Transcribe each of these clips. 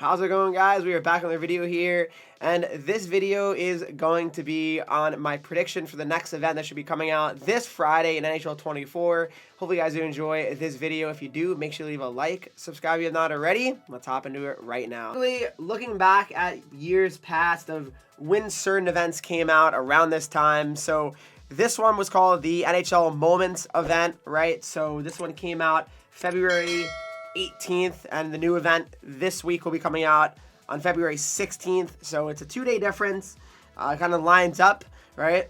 How's it going, guys? We are back on the video here, and this video is going to be on my prediction for the next event that should be coming out this Friday in NHL 24. Hopefully you guys do enjoy this video. If you do, make sure to leave a like, subscribe if you're not already. Let's hop into it right now. Really, looking back at years past of when certain events came out around this time, so this one was called the NHL Moments event, right? So this one came out February 18th, and the new event this week will be coming out on February 16th. So it's a 2-day difference. Kind of lines up, right?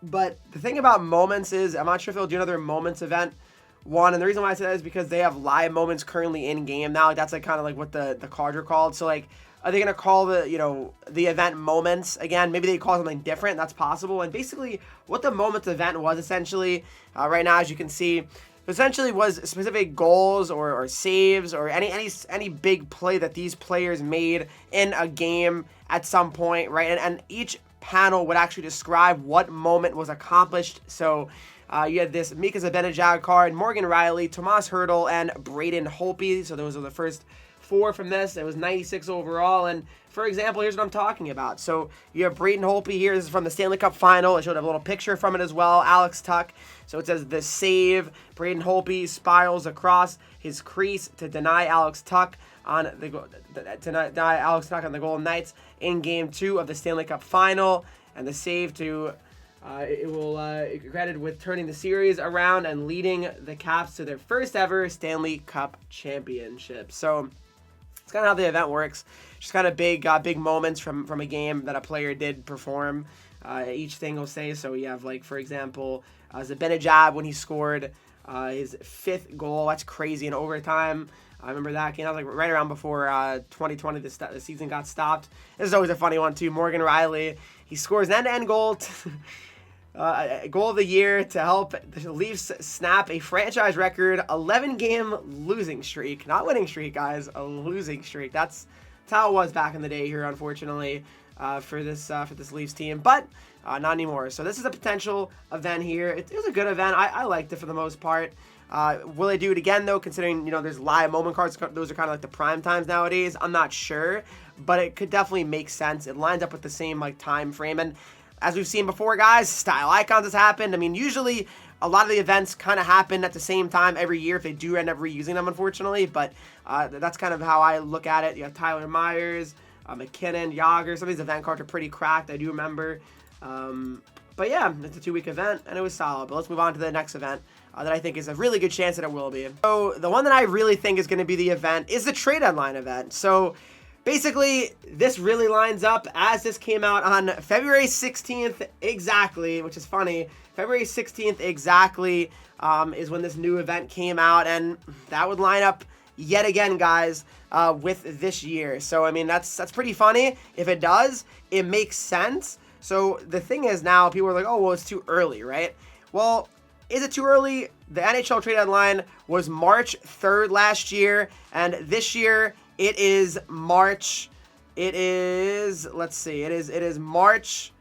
But the thing about Moments is, I'm not sure if they'll do another Moments event one, and the reason why I say that is because they have live moments currently in game now. That's like kind of like what the cards are called. So like, are they gonna call the event Moments again? Maybe they call something different. That's possible. And basically, what the Moments event was essentially right now, as you can see, essentially was specific goals or saves or any big play that these players made in a game at some point, right? And each panel would actually describe what moment was accomplished. So you had this Mika Zibanejad card, Morgan Riley, Tomas Hertl, and Braden Holtby. So those are the first 4 from this. It was 96 overall. And for example, here's what I'm talking about. So you have Braden Holtby here. This is from the Stanley Cup final. I showed a little picture from it as well. Alex Tuck. So it says the save. Braden Holtby spirals across his crease to deny Alex Tuck on the Golden Knights in Game 2 of the Stanley Cup final, and the save to credited with turning the series around and leading the Caps to their first ever Stanley Cup championship. So it's kind of how the event works. Just kind of big moments from a game that a player did perform. Each thing will say. So you have, like, for example, Zibanejad when he scored his 5th goal. That's crazy in overtime. I remember that game. That was like right around before 2020, the season got stopped. This is always a funny one too. Morgan Riley, he scores an end-to-end goal. Goal of the year to help the Leafs snap a franchise record 11-game losing streak. Not winning streak, guys. A losing streak. That's how it was back in the day here, unfortunately, for this Leafs team. But not anymore. So this is a potential event here. It was a good event. I liked it for the most part. Will they do it again, though, considering, there's live moment cards? Those are kind of like the prime times nowadays. I'm not sure, but it could definitely make sense. It lines up with the same, like, time frame. And as we've seen before, guys, style icons has happened. I mean, usually a lot of the events kind of happen at the same time every year if they do end up reusing them, unfortunately. But that's kind of how I look at it. You have Tyler Myers, McKinnon, Yager. Some of these event cards are pretty cracked, I do remember. But yeah, it's a 2-week event, and it was solid. But let's move on to the next event that I think is a really good chance that it will be. So the one that I really think is going to be the event is the trade deadline event. So basically, this really lines up as this came out on February 16th exactly, which is funny. February 16th exactly is when this new event came out, and that would line up yet again, guys, with this year. So, I mean, that's pretty funny. If it does, it makes sense. So the thing is now, people are like, oh, well, it's too early, right? Well, is it too early? The NHL trade deadline was March 3rd last year, and this year it is March. It is, let's see, it is March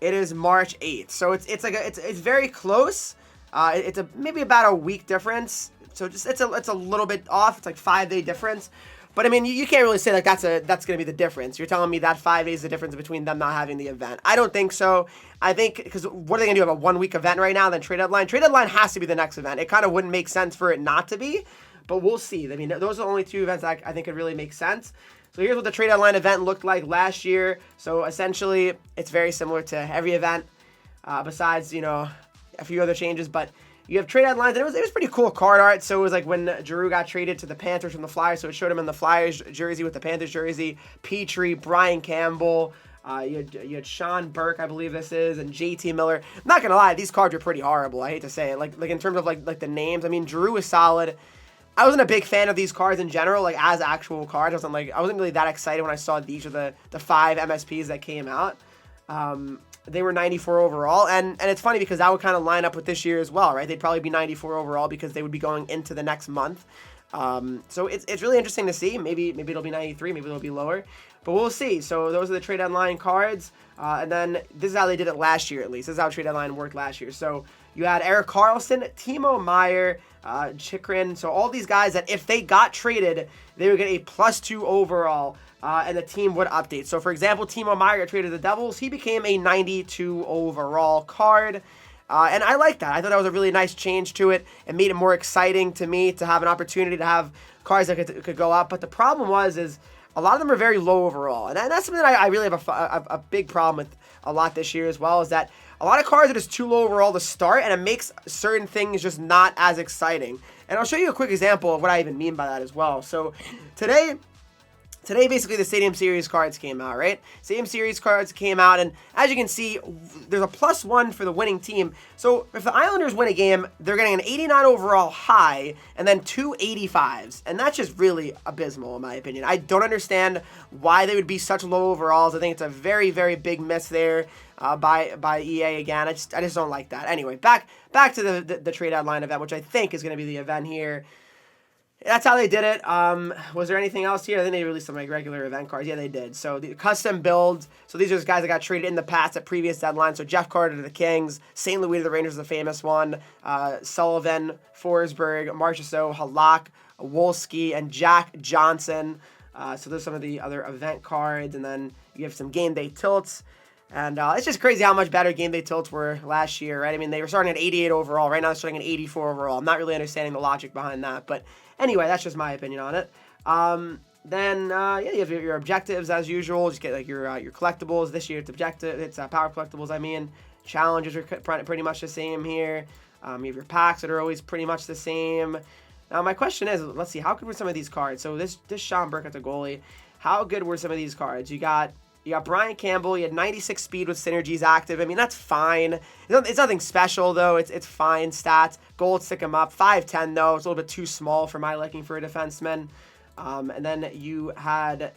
8th. So it's very close. It's maybe about a week difference. So just it's a little bit off. It's like 5-day difference. But I mean, you can't really say like that's going to be the difference. You're telling me that 5 days is the difference between them not having the event. I don't think so. I think, because what are they going to do, have a 1-week event right now, then trade deadline? Trade deadline has to be the next event. It kind of wouldn't make sense for it not to be, but we'll see. I mean, those are the only 2 events that I think could really make sense. So here's what the trade deadline event looked like last year. So essentially, it's very similar to every event, besides, a few other changes, but you have trade deadlines, and it was pretty cool card art. So it was like when Giroux got traded to the Panthers from the Flyers, so it showed him in the Flyers jersey with the Panthers jersey, Petrie, Brian Campbell, you had Sean Burke, I believe this is, and JT Miller. I'm not gonna lie, these cards are pretty horrible. I hate to say it. Like in terms of like the names, I mean, Giroux is solid. I wasn't a big fan of these cards in general, like as actual cards. I wasn't really that excited when I saw these are the 5 MSPs that came out. They were 94 overall, and it's funny because that would kind of line up with this year as well, right? They'd probably be 94 overall because they would be going into the next month. So it's really interesting to see. Maybe it'll be 93, maybe it'll be lower, but we'll see. So those are the trade deadline cards, and then this is how they did it last year, at least. This is how trade deadline worked last year. So You had Eric Carlson, Timo Meyer, Chikrin. So all these guys that if they got traded, they would get a +2 overall, and the team would update. So for example, Timo Meyer got traded to the Devils. He became a 92 overall card. And I like that. I thought that was a really nice change to it. It made it more exciting to me to have an opportunity to have cards that could go up. But the problem is a lot of them are very low overall. And that's something that I really have a big problem with a lot this year as well, is that a lot of cards are just too low overall to start, and it makes certain things just not as exciting. And I'll show you a quick example of what I even mean by that as well. So today, basically, the Stadium Series cards came out, right? Stadium Series cards came out, and as you can see, there's a +1 for the winning team. So if the Islanders win a game, they're getting an 89 overall high, and then 2 85s. And that's just really abysmal, in my opinion. I don't understand why they would be such low overalls. I think it's a very, very big miss there by EA again. I just don't like that. Anyway, back to the trade deadline event, which I think is going to be the event here. That's how they did it. Was there anything else here? I think they released some like regular event cards. Yeah, they did. So the custom builds. So these are just guys that got traded in the past at previous deadlines. So Jeff Carter to the Kings, St. Louis to the Rangers, the famous one. Sullivan, Forsberg, Marchessault, Halak, Wolski, and Jack Johnson. So there's some of the other event cards, and then you have some game day tilts. And it's just crazy how much better game day tilts were last year, right? I mean, they were starting at 88 overall. Right now, they're starting at 84 overall. I'm not really understanding the logic behind that. But anyway, that's just my opinion on it. Then you have your objectives as usual. Just get like your collectibles. This year, it's power collectibles. I mean, challenges are pretty much the same here. You have your packs that are always pretty much the same. Now, my question is, let's see, how good were some of these cards? So this Sean Burke at the goalie. How good were some of these cards? You got Brian Campbell. You had 96 speed with synergies active. I mean, that's fine. It's nothing special, though. It's fine stats. Gold, stick him up. 5'10", though. It's a little bit too small for my liking for a defenseman. And then you had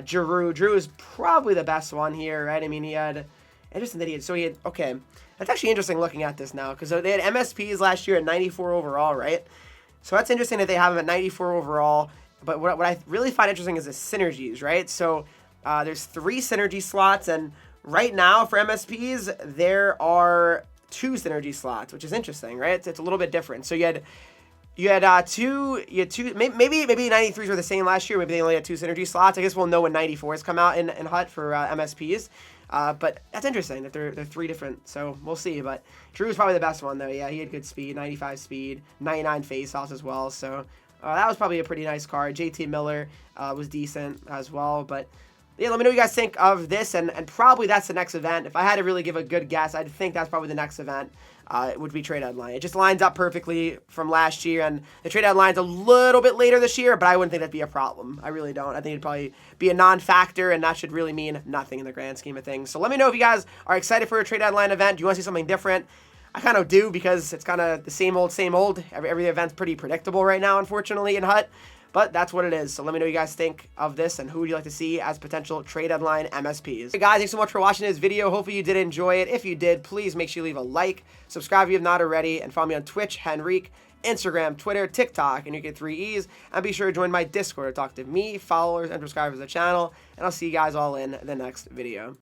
Giroux. Giroux is probably the best one here, right? I mean, okay. That's actually interesting looking at this now, because they had MSPs last year at 94 overall, right? So that's interesting that they have him at 94 overall. But what I really find interesting is the synergies, right? So there's 3 synergy slots, and right now for MSPs, there are 2 synergy slots, which is interesting, right? It's a little bit different. So you had two, maybe 93s were the same last year. Maybe they only had 2 synergy slots. I guess we'll know when 94s come out in HUT for MSPs. But that's interesting that they're 3 different. So we'll see. But Drew was probably the best one, though. Yeah, he had good speed, 95 speed, 99 face-offs as well. So that was probably a pretty nice card. JT Miller was decent as well. But yeah, let me know what you guys think of this, and probably that's the next event. If I had to really give a good guess, I'd think that's probably the next event. It would be trade deadline. It just lines up perfectly from last year, and the trade deadline's a little bit later this year, but I wouldn't think that'd be a problem. I really don't. I think it'd probably be a non-factor, and that should really mean nothing in the grand scheme of things. So let me know if you guys are excited for a trade deadline event. Do you want to see something different? I kind of do, because it's kind of the same old, same old. Every event's pretty predictable right now, unfortunately, in HUT. But that's what it is. So let me know what you guys think of this, and who would you like to see as potential trade deadline MSPs. Hey guys, thanks so much for watching this video. Hopefully you did enjoy it. If you did, please make sure you leave a like, subscribe if you have not already, and follow me on Twitch, Henreek, Instagram, Twitter, TikTok, and you get 3 E's. And be sure to join my Discord to talk to me, followers, and subscribers of the channel. And I'll see you guys all in the next video.